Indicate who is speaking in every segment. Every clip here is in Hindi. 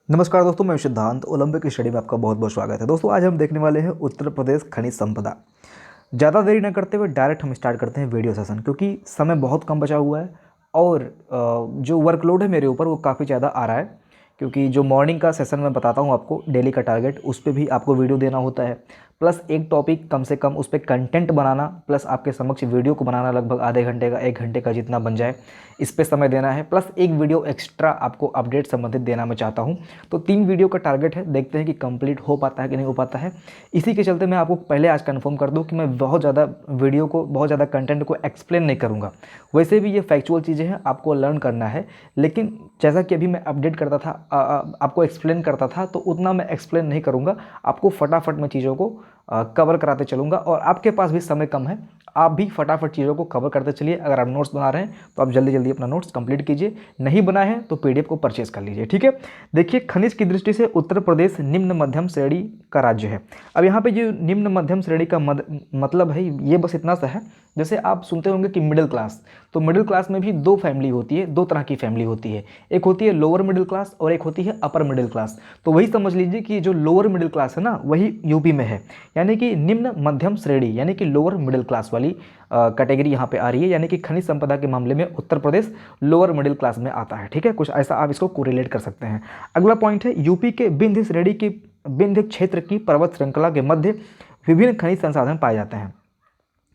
Speaker 1: नमस्कार दोस्तों, मैं सिद्धांत। ओलंपिक स्टडी में आपका बहुत बहुत स्वागत है। दोस्तों, आज हम देखने वाले हैं उत्तर प्रदेश खनिज संपदा। ज़्यादा देरी न करते हुए डायरेक्ट हम स्टार्ट करते हैं वीडियो सेशन, क्योंकि समय बहुत कम बचा हुआ है और जो वर्कलोड है मेरे ऊपर वो काफ़ी ज़्यादा आ रहा है। क्योंकि जो मॉर्निंग का सेशन मैं बताता हूँ आपको, डेली का टारगेट, उस पर भी आपको वीडियो देना होता है, प्लस एक टॉपिक कम से कम उस पर कंटेंट बनाना, प्लस आपके समक्ष वीडियो को बनाना, लगभग आधे घंटे का 1 घंटे का जितना बन जाए इस पे समय देना है, प्लस एक वीडियो एक्स्ट्रा आपको अपडेट संबंधित देना मैं चाहता हूं। तो 3 वीडियो का टारगेट है, देखते हैं कि कंप्लीट हो पाता है कि नहीं हो पाता है। इसी के चलते मैं आपको पहले आज कंफर्म कर दूं कि मैं बहुत ज़्यादा वीडियो को, बहुत ज़्यादा कंटेंट को एक्सप्लेन नहीं करूँगा। वैसे भी ये फैक्चुअल चीज़ें हैं, आपको लर्न करना है, लेकिन जैसा कि अभी मैं अपडेट करता था, आपको एक्सप्लेन करता था, तो उतना मैं एक्सप्लेन नहीं करूँगा। आपको फटाफट मैं चीज़ों को कवर कराते चलूँगा और आपके पास भी समय कम है, आप भी फटाफट चीज़ों को कवर करते चलिए। अगर आप नोट्स बना रहे हैं तो आप जल्दी जल्दी अपना नोट्स कंप्लीट कीजिए, नहीं बनाए हैं तो पीडीएफ को परचेज कर लीजिए, ठीक है। देखिए, खनिज की दृष्टि से उत्तर प्रदेश निम्न मध्यम श्रेणी का राज्य है। अब यहाँ पे जो निम्न मध्यम श्रेणी का मतलब है, ये बस इतना सा है, जैसे आप सुनते होंगे कि मिडिल क्लास, तो मिडिल क्लास में भी दो फैमिली होती है, दो तरह की फैमिली होती है। एक होती है लोअर मिडिल क्लास और एक होती है अपर मिडिल क्लास। तो वही समझ लीजिए कि जो लोअर मिडिल क्लास है ना, वही यूपी में है, यानी कि निम्न मध्यम श्रेणी, यानी कि लोअर मिडिल क्लास वाली कैटेगरी यहाँ पे आ रही है। यानी कि खनिज संपदा के मामले में Uttar Pradesh lower middle class में आता है, ठीक है। कुछ ऐसा आप इसको कोरिलेट कर सकते हैं। अगला पॉइंट है, यूपी के विंध्य श्रेणी की, विंध्य क्षेत्र की पर्वत श्रृंखला के मध्य विभिन्न खनिज संसाधन पाए जाते हैं।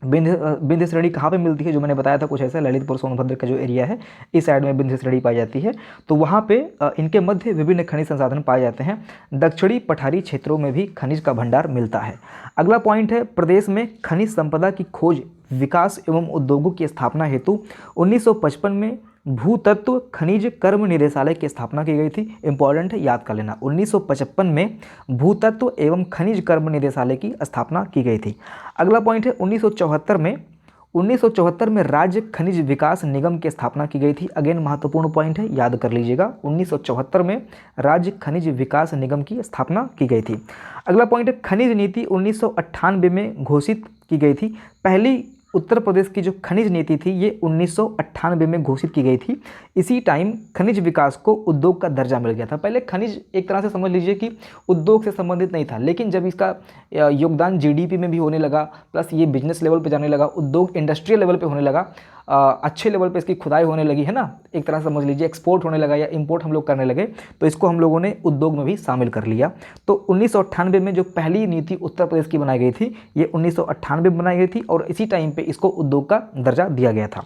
Speaker 1: विंध्य श्रेणी कहाँ पे मिलती है, जो मैंने बताया था कुछ ऐसा, ललितपुर सोनभद्र का जो एरिया है, इस साइड में विंध्य श्रेणी पाई जाती है। तो वहाँ पे इनके मध्य विभिन्न खनिज संसाधन पाए जाते हैं। दक्षिणी पठारी क्षेत्रों में भी खनिज का भंडार मिलता है। अगला पॉइंट है, प्रदेश में खनिज संपदा की खोज, विकास एवं उद्योगों की स्थापना हेतु 1955 में भूतत्व खनिज कर्म निदेशालय की स्थापना की गई थी। इंपॉर्टेंट है, याद कर लेना, 1955 में भूतत्व एवं खनिज कर्म निदेशालय की स्थापना की गई थी। अगला पॉइंट है, 1974 में राज्य खनिज विकास निगम की स्थापना की गई थी। अगेन महत्वपूर्ण पॉइंट है, याद कर लीजिएगा, 1974 में राज्य खनिज विकास निगम की स्थापना की गई थी। अगला पॉइंट है, खनिज नीति 1998 में घोषित की गई थी। पहली उत्तर प्रदेश की जो खनिज नीति थी, ये 1998 में घोषित की गई थी। इसी टाइम खनिज विकास को उद्योग का दर्जा मिल गया था। पहले खनिज एक तरह से समझ लीजिए कि उद्योग से संबंधित नहीं था, लेकिन जब इसका योगदान जीडीपी में भी होने लगा, प्लस ये बिजनेस लेवल पे जाने लगा, उद्योग इंडस्ट्रियल लेवल पे होने लगा, अच्छे लेवल पे इसकी खुदाई होने लगी है ना, एक तरह से समझ लीजिए एक्सपोर्ट होने लगा या इंपोर्ट हम लोग करने लगे, तो इसको हम लोगों ने उद्योग में भी शामिल कर लिया। तो 1998 में जो पहली नीति उत्तर प्रदेश की बनाई गई थी, ये 1998 में बनाई गई थी और इसी टाइम पे इसको उद्योग का दर्जा दिया गया था।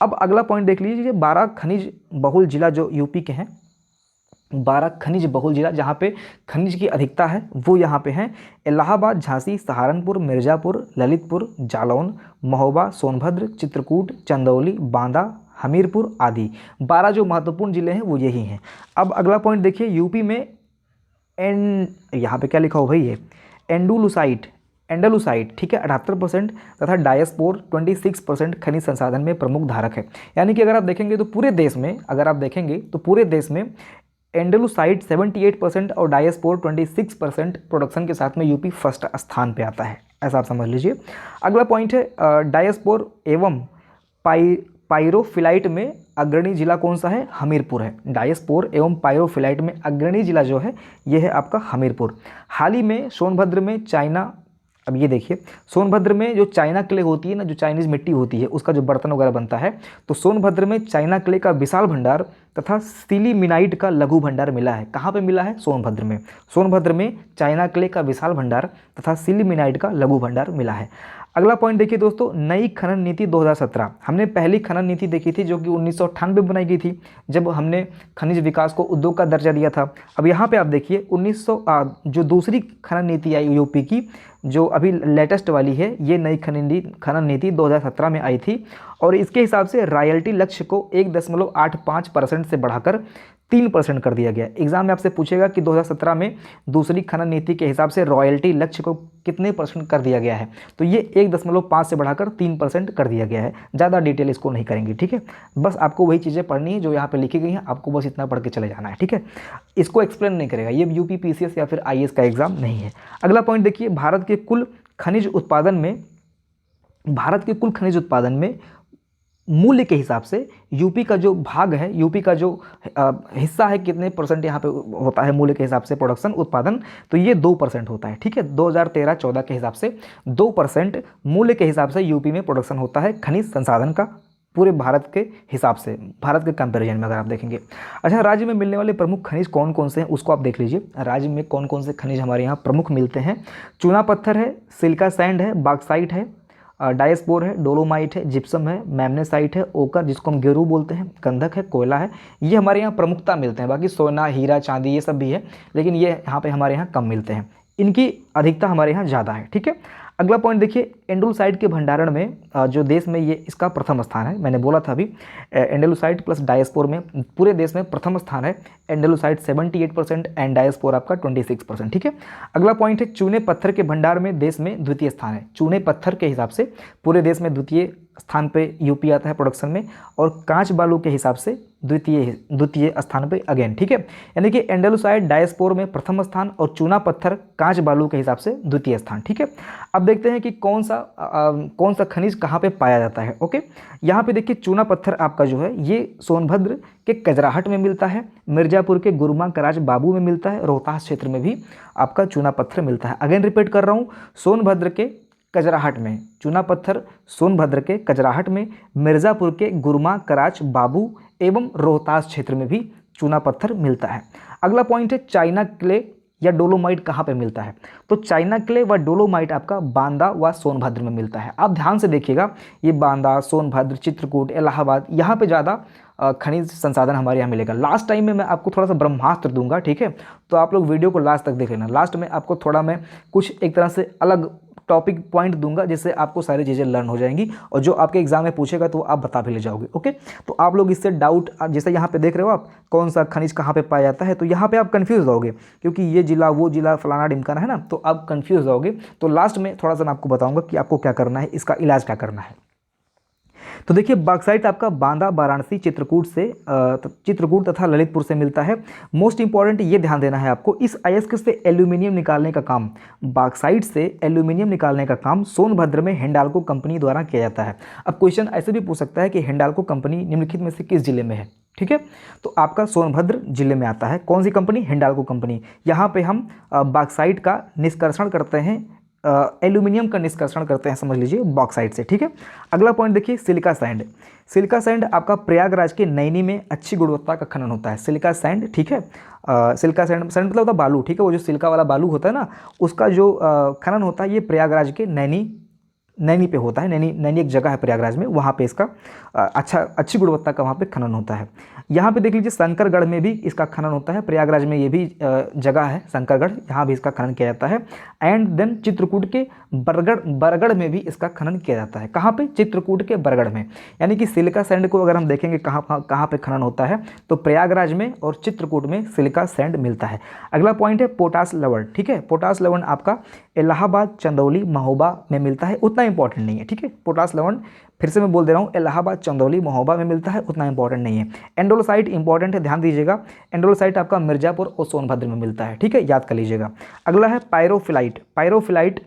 Speaker 1: अब अगला पॉइंट देख लीजिए, 12 खनिज बहुल जिला जो यूपी के हैं, 12 खनिज बहुल जिला जहाँ पे खनिज की अधिकता है, वो यहाँ पे हैं इलाहाबाद, झांसी, सहारनपुर, मिर्ज़ापुर, ललितपुर, जालौन, महोबा, सोनभद्र, चित्रकूट, चंदौली, बांदा, हमीरपुर आदि। 12 जो महत्वपूर्ण जिले हैं वो यही हैं। अब अगला पॉइंट देखिए, यूपी में यहाँ पे क्या लिखा हो भाई, ये एंडलुसाइट, ठीक है, 78% तथा डायस्पोर 26% खनिज संसाधन में प्रमुख धारक है। यानी कि अगर आप देखेंगे तो पूरे देश में, अगर आप देखेंगे तो पूरे देश में एंडलुसाइट 78% और डायस्पोर 26% प्रोडक्शन के साथ में यूपी फर्स्ट स्थान पे आता है, ऐसा आप समझ लीजिए। अगला पॉइंट है, डायस्पोर एवं पायरोफिलाइट में अग्रणी जिला कौन सा है, हमीरपुर है। डायस्पोर एवं पायरोफिलाइट में अग्रणी जिला जो है, यह है आपका हमीरपुर। हाल ही में सोनभद्र में चाइना, अब ये देखिए, सोनभद्र में जो चाइना क्ले होती है ना, जो चाइनीज़ मिट्टी होती है, उसका जो बर्तन वगैरह बनता है, तो सोनभद्र में चाइना क्ले का विशाल भंडार तथा सिलीमिनाइट का लघु भंडार मिला है। कहाँ पे मिला है, सोनभद्र में। सोनभद्र में चाइना क्ले का विशाल भंडार तथा सिलीमिनाइट का लघु भंडार मिला है। अगला पॉइंट देखिए दोस्तों, नई खनन नीति 2017। हमने पहली खनन नीति देखी थी जो कि 1998 में बनाई गई थी, जब हमने खनिज विकास को उद्योग का दर्जा दिया था। अब यहाँ पे आप देखिए जो दूसरी खनन नीति आई यूपी की, जो अभी लेटेस्ट वाली है, ये नई खनन नीति 2017 में आई थी और इसके हिसाब से रॉयल्टी लक्ष्य को 1.85% से बढ़ाकर 3% कर दिया गया। एग्जाम में आपसे पूछेगा कि 2017 में दूसरी खनन नीति के हिसाब से रॉयल्टी लक्ष्य को कितने % कर दिया गया है, तो ये 1.5 से बढ़ाकर 3% कर दिया गया है। ज़्यादा डिटेल इसको नहीं करेंगे, ठीक है। बस आपको वही चीज़ें पढ़नी है जो यहाँ पे लिखी गई हैं, आपको बस इतना पढ़ के चले जाना है, ठीक है। इसको एक्सप्लेन नहीं करेगा, ये यूपी पीसीएस या फिर आईएएस का एग्जाम नहीं है। अगला पॉइंट देखिए, भारत के कुल खनिज उत्पादन में मूल्य के हिसाब से यूपी का जो भाग है, यूपी का जो हिस्सा है, कितने परसेंट यहाँ पे होता है मूल्य के हिसाब से प्रोडक्शन उत्पादन, तो ये 2% होता है। ठीक है, 2013-14 के हिसाब से 2% मूल्य के हिसाब से यूपी में प्रोडक्शन होता है खनिज संसाधन का, पूरे भारत के हिसाब से, भारत के कंपैरिजन में अगर आप देखेंगे। अच्छा, राज्य में मिलने वाले प्रमुख खनिज कौन कौन से हैं उसको आप देख लीजिए। राज्य में कौन कौन से खनिज हमारे यहाँ प्रमुख मिलते हैं। चूना पत्थर है, सिलिका सैंड है, बॉक्साइट है, डायस्पोर है, डोलोमाइट है, जिप्सम है, मैग्नेसाइट है, ओकर जिसको हम गेरू बोलते हैं, गंधक है, कोयला है। ये हमारे यहाँ प्रमुखता मिलते हैं। बाकी सोना, हीरा, चांदी ये सब भी है, लेकिन ये यहाँ पे हमारे यहाँ कम मिलते हैं, इनकी अधिकता हमारे यहाँ ज़्यादा है। ठीक है, अगला पॉइंट देखिए, एंडोलसाइट के भंडारण में जो देश में ये इसका प्रथम स्थान है। मैंने बोला था अभी, एंडोलसाइट प्लस डायस्पोर में पूरे देश में प्रथम स्थान है। एंडोलसाइट 78% एंड डायस्पोर आपका 26%। ठीक है, अगला पॉइंट है, चूने पत्थर के भंडार में देश में द्वितीय स्थान है। चूने पत्थर के हिसाब से पूरे देश में द्वितीय स्थान पे यूपी आता है प्रोडक्शन में, और कांच बालू के हिसाब से द्वितीय स्थान पे अगेन। ठीक है, यानी कि एंडोलसाइट डायस्पोर में प्रथम स्थान और चूना पत्थर कांच बालू के हिसाब से द्वितीय स्थान। ठीक है, अब देखते हैं कि कौन सा खनिज कहाँ पे पाया जाता है। ओके, यहाँ पे देखिए, चूना पत्थर आपका जो है ये सोनभद्र के कजराहट में मिलता है, मिर्जापुर के गुरुमा कराच बाबू में मिलता है, रोहतास क्षेत्र में भी आपका चूना पत्थर मिलता है। अगेन रिपीट कर रहा हूँ, सोनभद्र के कजराहट में चूना पत्थर, सोनभद्र के कजराहट में, मिर्ज़ापुर के गुरमा कराच बाबू एवं रोहतास क्षेत्र में भी चूना पत्थर मिलता है। अगला पॉइंट है, चाइना क्ले या डोलोमाइट कहाँ पे मिलता है। तो चाइना क्ले व डोलोमाइट आपका बांदा व सोनभद्र में मिलता है। आप ध्यान से देखिएगा, ये बांदा, सोनभद्र, चित्रकूट, इलाहाबाद, यहाँ पे ज़्यादा खनिज संसाधन हमारे यहाँ मिलेगा। लास्ट टाइम में मैं आपको थोड़ा सा ब्रह्मास्त्र दूंगा। ठीक है, तो आप लोग वीडियो को लास्ट तक देख लेना। लास्ट में आपको थोड़ा मैं कुछ एक तरह से अलग टॉपिक पॉइंट दूंगा, जिससे आपको सारी चीज़ें लर्न हो जाएंगी, और जो आपके एग्जाम में पूछेगा तो आप बता भी ले जाओगे। ओके, तो आप लोग इससे डाउट, जैसे यहाँ पे देख रहे हो आप, कौन सा खनिज कहाँ पे पाया जाता है, तो यहाँ पे आप कंफ्यूज होगे, क्योंकि ये जिला वो जिला फलाना ढिमकाना है ना, तो आप कंफ्यूज होगे। तो लास्ट में थोड़ा सा मैं आपको बताऊंगा कि आपको क्या करना है, इसका इलाज क्या करना है। तो देखिए, बॉक्साइट आपका बांदा, वाराणसी, चित्रकूट तथा ललितपुर से मिलता है। मोस्ट इंपॉर्टेंट ये ध्यान देना है आपको, इस अयस्क से एल्यूमिनियम निकालने का काम, बॉक्साइट से एल्यूमिनियम निकालने का काम सोनभद्र में हिंडाल्को कंपनी द्वारा किया जाता है। अब क्वेश्चन ऐसे भी पूछ सकता है कि हिंडाल्को कंपनी निम्नलिखित में से किस जिले में है। ठीक है, तो आपका सोनभद्र जिले में आता है। कौन सी कंपनी? हिंडाल्को कंपनी। यहाँ पे हम बॉक्साइट का निष्कर्षण करते हैं, एल्यूमिनियम का निष्कर्षण करते हैं, समझ लीजिए, बॉक्साइट से। ठीक है, अगला पॉइंट देखिए, सिलिका सैंड। सिलिका सैंड आपका प्रयागराज के नैनी में अच्छी गुणवत्ता का खनन होता है, सिलिका सैंड। ठीक है, सिलिका सैंड मतलब होता है बालू। ठीक है, वो जो सिलिका वाला बालू होता है ना, उसका जो खनन होता है, ये प्रयागराज के नैनी पे होता है। नैनी एक जगह है प्रयागराज में, वहाँ पे इसका अच्छी गुणवत्ता का वहाँ पे खनन होता है। यहाँ पे देख लीजिए, शंकरगढ़ में भी इसका खनन होता है। प्रयागराज में ये भी जगह है शंकरगढ़, यहाँ भी इसका खनन किया जाता है। एंड देन चित्रकूट के बरगढ़ में भी इसका खनन किया जाता है। कहाँ पे? चित्रकूट के बरगढ़ में। यानी कि सिलिका सैंड को अगर हम देखेंगे कहाँ पे खनन होता है, तो प्रयागराज में और चित्रकूट में सिलिका सैंड मिलता है। अगला पॉइंट है पोटास लवण। ठीक है, पोटास लवण आपका इलाहाबाद, चंदौली, महोबा में मिलता है, उतना इंपॉर्टेंट नहीं है। ठीक है, पोटास लवण फिर से मैं बोल दे रहा हूँ, इलाहाबाद, चंदौली, महोबा में मिलता है, उतना इंपॉर्टेंट नहीं है। एंडोलसाइट इंपॉर्टेंट है, ध्यान दीजिएगा। एंडोलसाइट आपका मिर्जापुर और सोनभद्र में मिलता है। ठीक है, याद कर लीजिएगा। अगला है पायरोफिलाइट। पायरोफिलाइट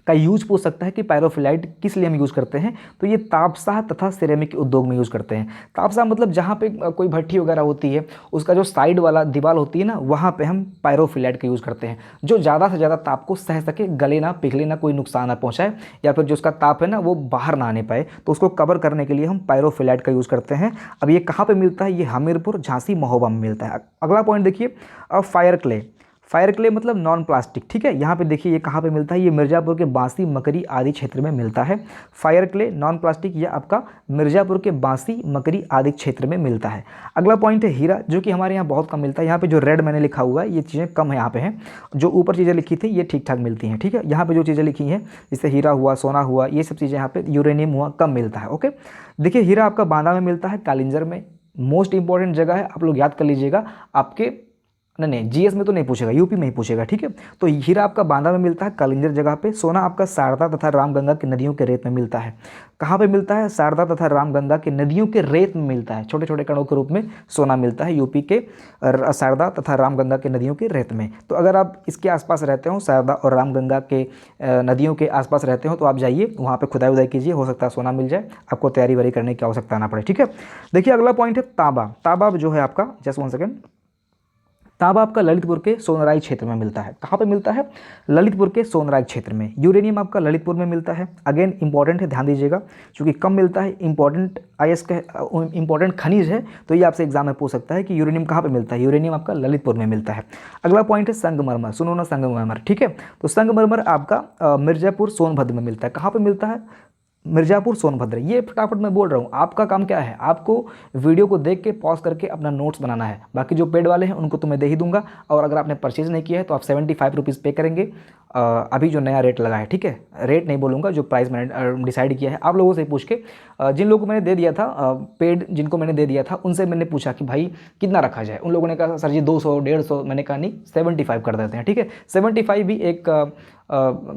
Speaker 1: का यूज पूछ सकता है कि पायरोफिलाइट किस लिए हम यूज़ करते हैं, तो ये तापसाह तथा सिरेमिक उद्योग में यूज़ करते हैं। तापसाह मतलब जहाँ पे कोई भट्टी वगैरह होती है, उसका जो साइड वाला दीवार होती है ना, वहाँ पे हम पायरोफिलाइट का यूज़ करते हैं, जो ज़्यादा से ज़्यादा ताप को सह सके, गले ना, पिघले ना, कोई नुकसान ना पहुँचाए, या फिर जो उसका ताप है ना वो बाहर ना आने पाए, तो उसको कवर करने के लिए हम पायरोफिलाइट का यूज़ करते हैं। अब ये कहाँ पर मिलता है? ये हमीरपुर, झांसी, महोबा में मिलता है। अगला पॉइंट देखिए, फायर क्ले। फायर क्ले मतलब नॉन प्लास्टिक। ठीक है, यहाँ पे देखिए ये कहाँ पे मिलता है? ये मिर्ज़ापुर के बांसी, मकरी आदि क्षेत्र में मिलता है। फायर क्ले नॉन प्लास्टिक, ये आपका मिर्ज़ापुर के बांसी, मकरी आदि क्षेत्र में मिलता है। अगला पॉइंट है हीरा, जो कि हमारे यहाँ बहुत कम मिलता है। यहाँ पे जो रेड मैंने लिखा हुआ है, ये चीज़ें कम यहाँ पे हैं। जो ऊपर चीज़ें लिखी थी ये ठीक ठाक मिलती हैं। ठीक है, यहाँ पर जो चीज़ें लिखी हैं, जैसे हीरा हुआ, सोना हुआ, ये सब चीज़ें यहाँ पे, यूरेनियम हुआ, कम मिलता है। ओके, देखिए हीरा आपका बांदा में मिलता है, कालिंजर में। मोस्ट इंपॉर्टेंट जगह है, आप लोग याद कर लीजिएगा। आपके नहीं नहीं, जीएस में तो नहीं पूछेगा, यूपी में ही पूछेगा, ठीक है। तो हीरा आपका बांदा में मिलता है, कालिंजर जगह पे। सोना आपका शारदा तथा रामगंगा की नदियों के रेत में मिलता है। कहाँ पे मिलता है? शारदा तथा रामगंगा की नदियों के रेत में मिलता है, छोटे छोटे कणों के रूप में सोना मिलता है यूपी के शारदा तथा रामगंगा के नदियों के रेत में। तो अगर आप इसके आसपास रहते हो, शारदा और रामगंगा के नदियों के आसपास रहते हो, तो आप जाइए वहाँ पे खुदाई उदाई कीजिए, हो सकता है सोना मिल जाए, आपको तैयारी वारी करने की आवश्यकता ना पड़े, ठीक है। देखिए अगला पॉइंट है तांबा। तांबा जो है आपका, जस्ट 1 सेकेंड, तांबा आपका ललितपुर के सोनराय क्षेत्र में मिलता है। कहाँ पे मिलता है? ललितपुर के सोनराय क्षेत्र में। यूरेनियम आपका ललितपुर में मिलता है। अगेन इंपॉर्टेंट है, ध्यान दीजिएगा, क्योंकि कम मिलता है, इंपॉर्टेंट आईएएस का इंपॉर्टेंट खनिज है, तो ये आपसे एग्जाम में पूछ सकता है कि यूरेनियम कहाँ पे मिलता है। यूरेनियम आपका ललितपुर में मिलता है। अगला पॉइंट है संगमरमर। सुनो ना, संगमरमर, ठीक है। तो संगमरमर आपका मिर्जापुर सोनभद्र में मिलता है। कहाँ पे मिलता है? मिर्जापुर सोनभद्र। ये फटाफट मैं बोल रहा हूँ, आपका काम क्या है, आपको वीडियो को देख के पॉज करके अपना नोट्स बनाना है। बाकी जो पेड वाले हैं उनको तो मैं दे ही दूंगा, और अगर आपने परचेज नहीं किया है तो आप 75 रुपीज़ पे करेंगे। अभी जो नया रेट लगा है, ठीक है, रेट नहीं बोलूँगा, जो प्राइस मैंने डिसाइड किया है, आप लोगों से पूछ के, जिन लोगों को मैंने दे दिया था पेड, जिनको मैंने दे दिया था, उनसे मैंने पूछा कि भाई कितना रखा जाए। उन लोगों ने कहा सर जी 200 150, मैंने कहा नहीं 75 कर देते हैं, ठीक है। 75 भी एक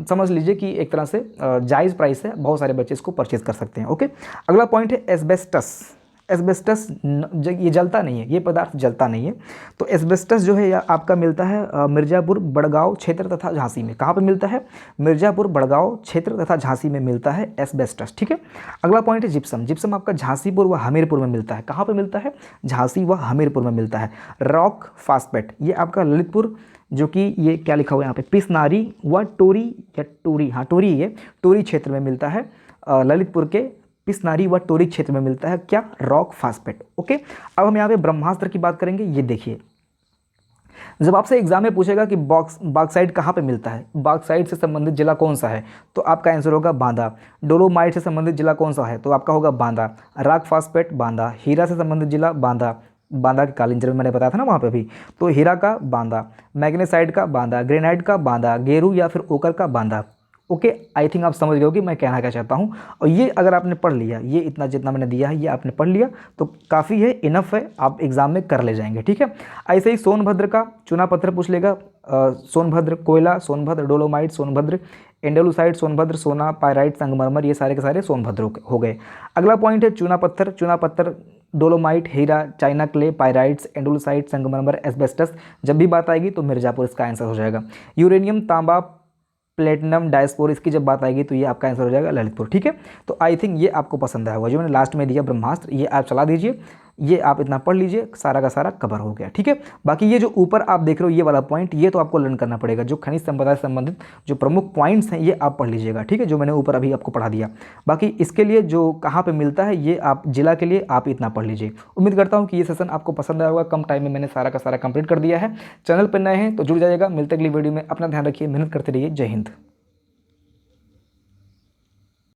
Speaker 1: समझ लीजिए कि एक तरह से जायज़ प्राइस है, बहुत सारे बच्चे इसको परचेज कर सकते हैं, ओके। अगला पॉइंट है एस्बेस्टस। एस्बेस्टस ये जलता नहीं है, ये पदार्थ जलता नहीं है। तो एस्बेस्टस जो है यह आपका मिलता है मिर्ज़ापुर बड़गांव क्षेत्र तथा झांसी में। कहाँ पे मिलता है? मिर्ज़ापुर बड़गांव क्षेत्र तथा झांसी में मिलता है एस्बेस्टस, ठीक है। अगला पॉइंट है जिप्सम। जिप्सम आपका झांसीपुर व हमीरपुर में मिलता है। कहाँ पे मिलता है? झांसी व हमीरपुर में मिलता है। रॉक फास्फेट, ये आपका ललितपुर, जो कि ये क्या लिखा हुआ है यहाँ पे, पिसनारी व टोरी, या टोरी, हाँ टोरी, ये टोरी क्षेत्र में मिलता है। ललितपुर के पिसनारी व टोरी क्षेत्र में मिलता है क्या? Rock phosphate, okay. अब हम यहाँ पे ब्रह्मास्त्र की बात करेंगे। ये देखिए, जब आपसे एग्जाम में पूछेगा कि बॉक्साइट कहाँ पे मिलता है, बॉक्साइट से संबंधित जिला कौन सा है, तो आपका आंसर होगा बांदा। डोलोमाइट से संबंधित जिला कौन सा है, तो आपका होगा बांदा। Rock phosphate Banda. हीरा से संबंधित जिला बांदा, बांदा के कालिंजर में मैंने बताया था ना वहाँ पे भी, तो हीरा का बांदा, मैग्नेसाइट का बांदा, ग्रेनाइट का बांदा, गेरू या फिर ओकर का बांदा, ओके। आई थिंक आप समझ गए हो कि मैं कहना क्या चाहता हूँ। और ये अगर आपने पढ़ लिया, ये इतना जितना मैंने दिया है ये आपने पढ़ लिया तो काफ़ी है, इनफ है, आप एग्जाम में कर ले जाएंगे, ठीक है। ऐसे ही सोनभद्र का चुना पत्थर पूछ लेगा। सोनभद्र कोयला, सोनभद्र डोलोमाइट, सोनभद्र एंडेलुसाइट, सोनभद्र सोना, पायराइट, संगमरमर, ये सारे के सारे सोनभद्र हो गए। अगला पॉइंट है चूना पत्थर। चूना पत्थर, डोलोमाइट, हीरा, चाइना क्ले, पायराइट्स, एंडुलसाइट, संगमरमर, एस्बेस्टस, जब भी बात आएगी तो मिर्जापुर इसका आंसर हो जाएगा। यूरेनियम, तांबा, प्लेटिनम, डायस्पोर, इसकी जब बात आएगी तो ये आपका आंसर हो जाएगा ललितपुर, ठीक है। तो आई थिंक ये आपको पसंद आया होगा, जो मैंने लास्ट में दिया ब्रह्मास्त्र, ये आप चला दीजिए, ये आप इतना पढ़ लीजिए, सारा का सारा कवर हो गया, ठीक है। बाकी ये जो ऊपर आप देख रहे हो ये वाला पॉइंट, ये तो आपको लर्न करना पड़ेगा। जो खनिज संपदा से संबंधित जो प्रमुख पॉइंट्स हैं ये आप पढ़ लीजिएगा, ठीक है, जो मैंने ऊपर अभी आपको पढ़ा दिया। बाकी इसके लिए जो कहाँ पे मिलता है ये आप जिला के लिए आप इतना पढ़ लीजिए। उम्मीद करता हूँ कि ये सेशन आपको पसंद आया होगा। कम टाइम में मैंने सारा का सारा कंप्लीट कर दिया है। चैनल पर नए हैं तो जुड़ जाइएगा। मिलते अगली वीडियो में। अपना ध्यान रखिए, मेहनत करते रहिए। जय हिंद।